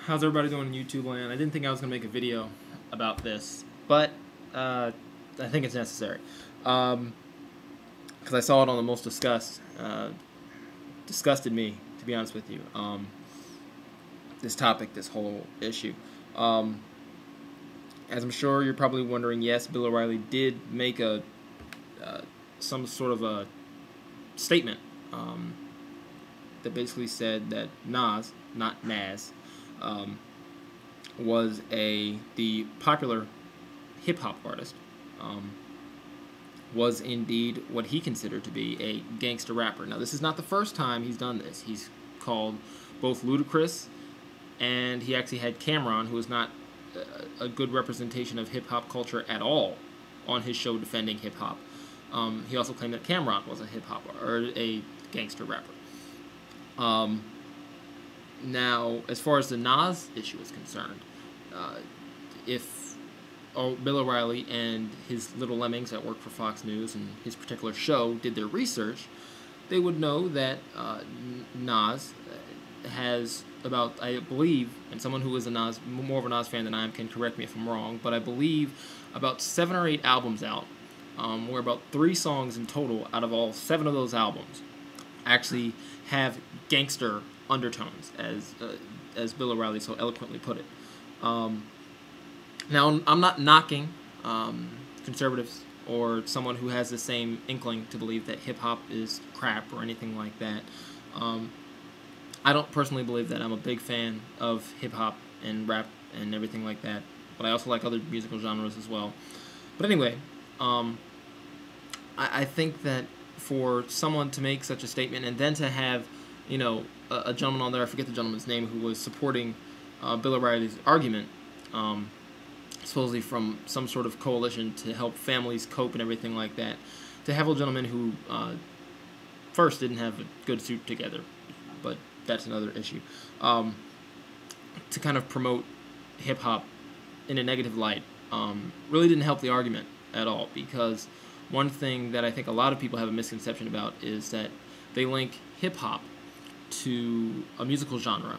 How's everybody doing in YouTube land? I didn't think I was going to make a video about this, but I think it's necessary. Because I saw it on the most discussed. Disgusted me, to be honest with you. This topic, this whole issue. As I'm sure you're probably wondering, yes, Bill O'Reilly did make some sort of a statement that basically said that Nas, not Naz, was the popular hip-hop artist, was indeed what he considered to be a gangster rapper. Now, this is not the first time he's done this. He's called both Ludacris, and he actually had Cameron, who is not a good representation of hip-hop culture at all, on his show defending hip-hop. He also claimed that Cameron was a hip-hop or a gangster rapper. Now, as far as the Nas issue is concerned, if Bill O'Reilly and his little lemmings that work for Fox News and his particular show did their research, they would know that Nas has about, I believe, and someone who is more of a Nas fan than I am can correct me if I'm wrong, but I believe about 7 or 8 albums out, where about 3 songs in total out of all 7 of those albums actually have gangster undertones, as Bill O'Reilly so eloquently put it. Now, I'm not knocking conservatives or someone who has the same inkling to believe that hip-hop is crap or anything like that. I don't personally believe that. I'm a big fan of hip-hop and rap and everything like that, but I also like other musical genres as well. But anyway, I think that for someone to make such a statement and then to have, you know, a gentleman on there, I forget the gentleman's name, who was supporting Bill O'Reilly's argument, supposedly from some sort of coalition to help families cope and everything like that, to have a gentleman who first didn't have a good suit together, but that's another issue, to kind of promote hip-hop in a negative light, really didn't help the argument at all, because one thing that I think a lot of people have a misconception about is that they link hip-hop to a musical genre,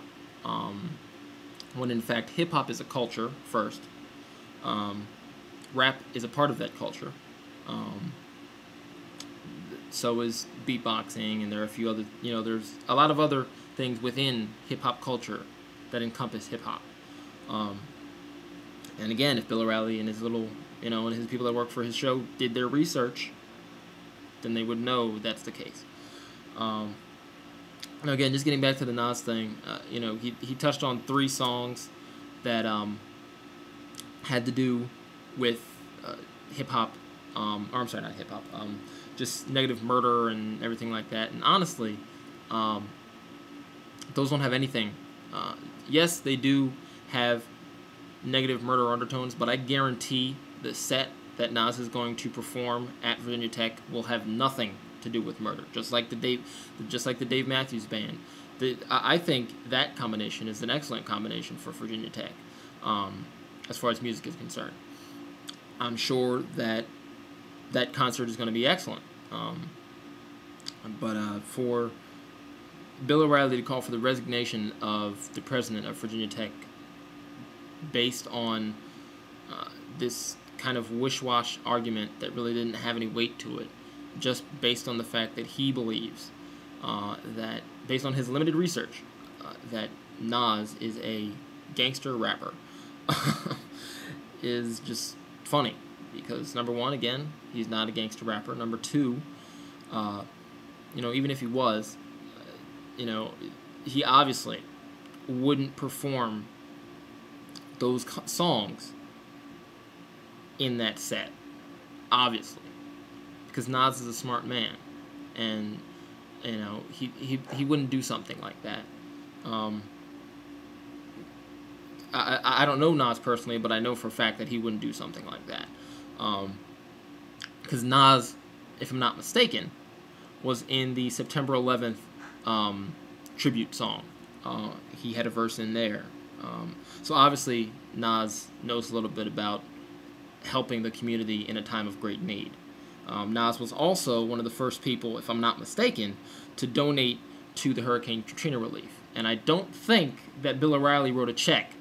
when in fact hip-hop is a culture first. Rap is a part of that culture. So is beatboxing, and there are a few other, there's a lot of other things within hip-hop culture that encompass hip-hop. And again, if Bill O'Reilly and his little, and his people that work for his show did their research, then they would know that's the case. Now again, just getting back to the Nas thing, he touched on 3 songs that had to do with hip-hop, or I'm sorry, not hip-hop, just negative murder and everything like that. And honestly, those don't have anything. Yes, they do have negative murder undertones, but I guarantee the set that Nas is going to perform at Virginia Tech will have nothing to do with murder, just like the Dave Matthews Band. I think that combination is an excellent combination for Virginia Tech, as far as music is concerned. I'm sure that that concert is going to be excellent. But for Bill O'Reilly to call for the resignation of the president of Virginia Tech based on this kind of wish-wash argument that really didn't have any weight to it, just based on the fact that he believes that, based on his limited research, that Nas is a gangster rapper, is just funny. Because, number one, again, he's not a gangster rapper. Number two, even if he was, he obviously wouldn't perform those songs in that set, obviously, because Nas is a smart man, and he wouldn't do something like that. I don't know Nas personally, but I know for a fact that he wouldn't do something like that, because Nas, if I'm not mistaken, was in the September 11th tribute song. He had a verse in there. So obviously Nas knows a little bit about helping the community in a time of great need. Nas was also one of the first people, if I'm not mistaken, to donate to the Hurricane Katrina relief. And I don't think that Bill O'Reilly wrote a check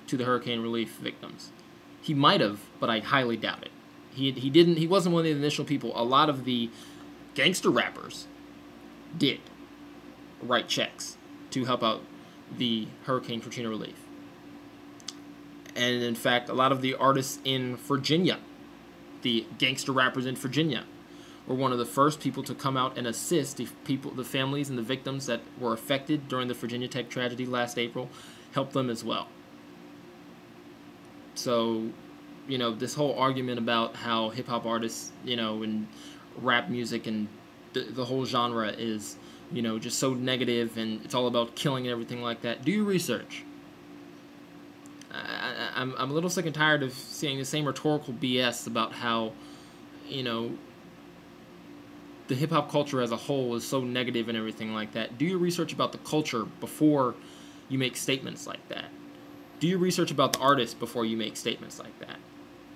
to the hurricane relief victims. He might have, but I highly doubt it. He didn't. He wasn't one of the initial people. A lot of the gangster rappers did write checks to help out the Hurricane Katrina relief. And in fact, a lot of the artists in Virginia, the gangster rappers in Virginia, were one of the first people to come out and assist the families and the victims that were affected during the Virginia Tech tragedy last April, help them as well. So, this whole argument about how hip-hop artists, and rap music and the whole genre is, just so negative and it's all about killing and everything like that. Do your research. I'm a little sick and tired of seeing the same rhetorical BS about how, the hip-hop culture as a whole is so negative and everything like that. Do your research about the culture before you make statements like that. Do your research about the artist before you make statements like that.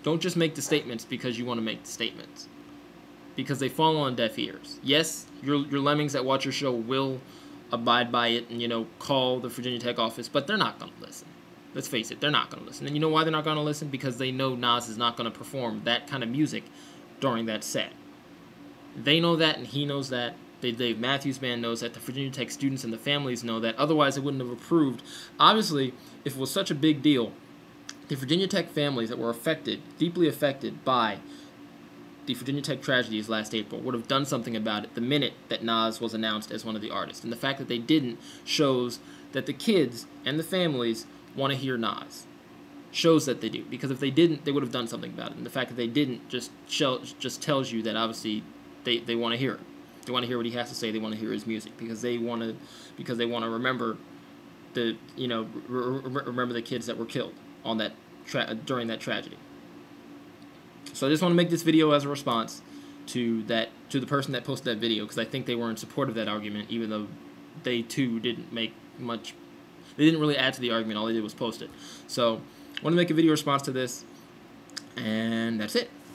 Don't just make the statements because you want to make the statements. Because they fall on deaf ears. Yes, your lemmings that watch your show will abide by it and, call the Virginia Tech office, but they're not going to listen. Let's face it, they're not going to listen. And you know why they're not going to listen? Because they know Nas is not going to perform that kind of music during that set. They know that, and he knows that. The Dave Matthews Band knows that. The Virginia Tech students and the families know that. Otherwise, they wouldn't have approved. Obviously, if it was such a big deal, the Virginia Tech families that were affected, deeply affected by the Virginia Tech tragedies last April, would have done something about it the minute that Nas was announced as one of the artists. And the fact that they didn't shows that the kids and the families want to hear Nas. Shows that they do. Because if they didn't, they would have done something about it. And the fact that they didn't just tells you that obviously they want to hear it. They want to hear what he has to say. They want to hear his music because they want to remember remember the kids that were killed on that during that tragedy. So I just want to make this video as a response to the person that posted that video, because I think they were in support of that argument, even though they too didn't make much. They didn't really add to the argument. All they did was post it. So I want to make a video response to this, and that's it.